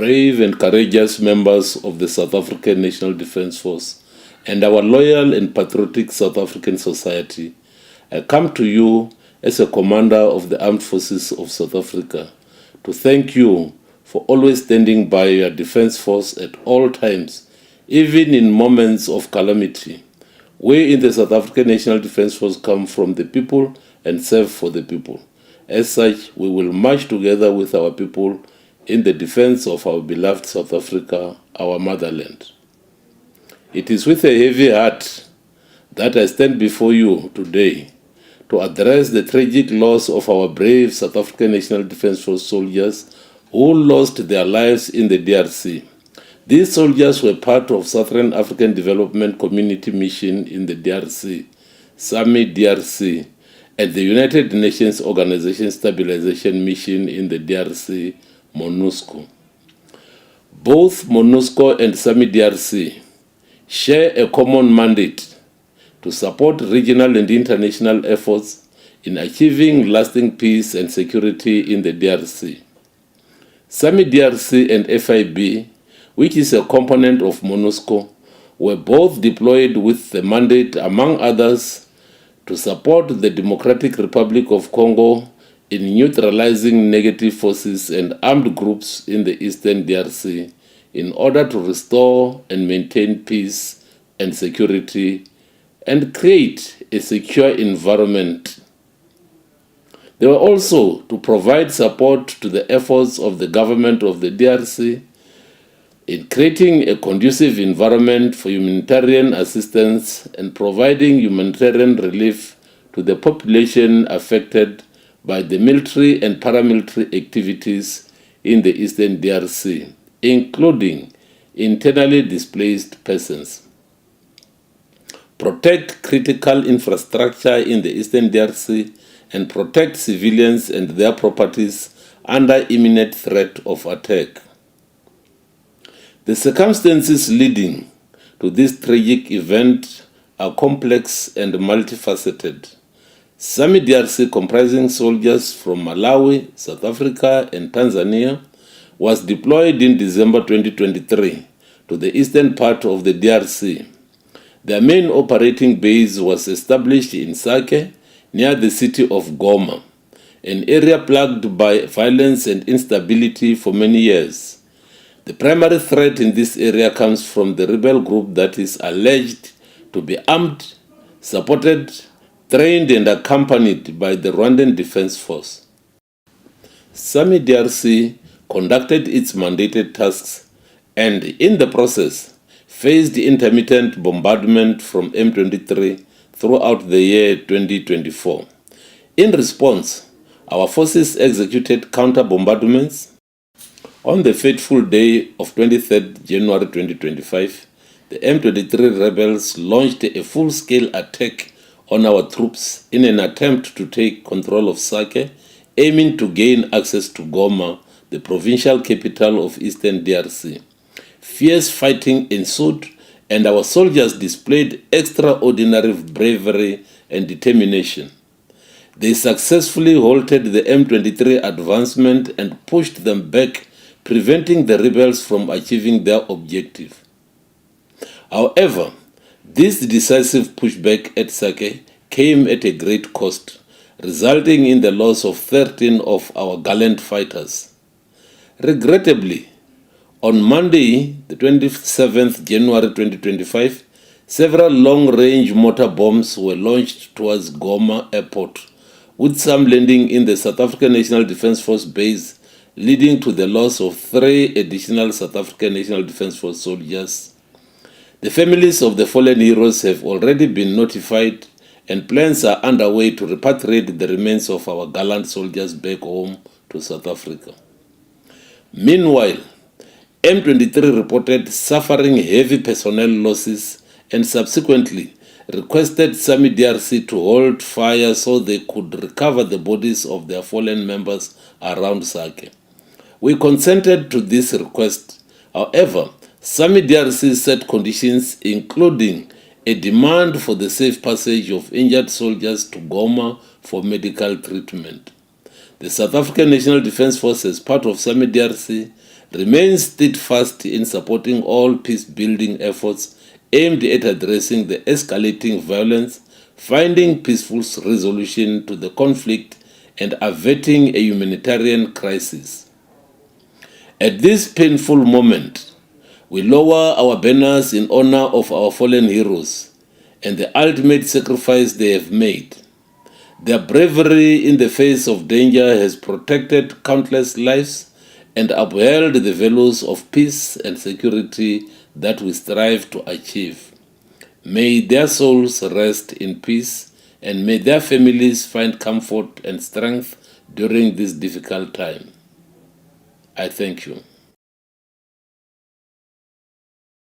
brave and courageous members of the South African National Defence Force, and our loyal and patriotic South African society, I come to you as a commander of the Armed Forces of South Africa to thank you for always standing by your defence force at all times, even in moments of calamity. We in the South African National Defence Force come from the people and serve for the people. As such, we will march together with our people in the defence of our beloved South Africa, our motherland. It is with a heavy heart that I stand before you today to address the tragic loss of our brave South African National Defence Force soldiers who lost their lives in the DRC. These soldiers were part of Southern African Development Community Mission in the DRC, SAMI DRC, and the United Nations Organization Stabilization Mission in the DRC, MONUSCO. Both MONUSCO and SAMI DRC share a common mandate to support regional and international efforts in achieving lasting peace and security in the DRC. SAMI DRC and FIB, which is a component of MONUSCO, were both deployed with the mandate, among others, to support the Democratic Republic of Congo in neutralizing negative forces and armed groups in the eastern DRC in order to restore and maintain peace and security and create a secure environment. They were also to provide support to the efforts of the government of the DRC in creating a conducive environment for humanitarian assistance and providing humanitarian relief to the population affected by the military and paramilitary activities in the eastern DRC, including internally displaced persons. Protect critical infrastructure in the eastern DRC and protect civilians and their properties under imminent threat of attack. The circumstances leading to this tragic event are complex and multifaceted. SAMI DRC, comprising soldiers from Malawi, South Africa, and Tanzania, was deployed in December 2023 to the eastern part of the DRC. Their main operating base was established in Sake, near the city of Goma, an area plagued by violence and instability for many years. The primary threat in this area comes from the rebel group that is alleged to be armed, supported, trained and accompanied by the Rwandan Defense Force. SAMI DRC conducted its mandated tasks and, in the process, faced intermittent bombardment from M23 throughout the year 2024. In response, our forces executed counter-bombardments. On the fateful day of 23rd January 2025, the M23 rebels launched a full-scale attack on our troops in an attempt to take control of Sake, aiming to gain access to Goma, the provincial capital of eastern DRC. Fierce fighting ensued, and our soldiers displayed extraordinary bravery and determination. They successfully halted the M23 advancement and pushed them back, preventing the rebels from achieving their objective. However, this decisive pushback at Sake came at a great cost, resulting in the loss of 13 of our gallant fighters. Regrettably, on Monday, the 27th January 2025, several long-range mortar bombs were launched towards Goma Airport, with some landing in the South African National Defence Force base, leading to the loss of 3 additional South African National Defence Force soldiers. The families of the fallen heroes have already been notified, and plans are underway to repatriate the remains of our gallant soldiers back home to South Africa. Meanwhile, M23 reported suffering heavy personnel losses and subsequently requested SAMI DRC to hold fire so they could recover the bodies of their fallen members around Sake. We consented to this request. However, SAMI DRC set conditions including a demand for the safe passage of injured soldiers to Goma for medical treatment. The South African National Defence Force, as part of SAMI DRC, remain steadfast in supporting all peace-building efforts aimed at addressing the escalating violence, finding peaceful resolution to the conflict, and averting a humanitarian crisis. At this painful moment, we lower our banners in honor of our fallen heroes and the ultimate sacrifice they have made. Their bravery in the face of danger has protected countless lives and upheld the values of peace and security that we strive to achieve. May their souls rest in peace, and may their families find comfort and strength during this difficult time. I thank you.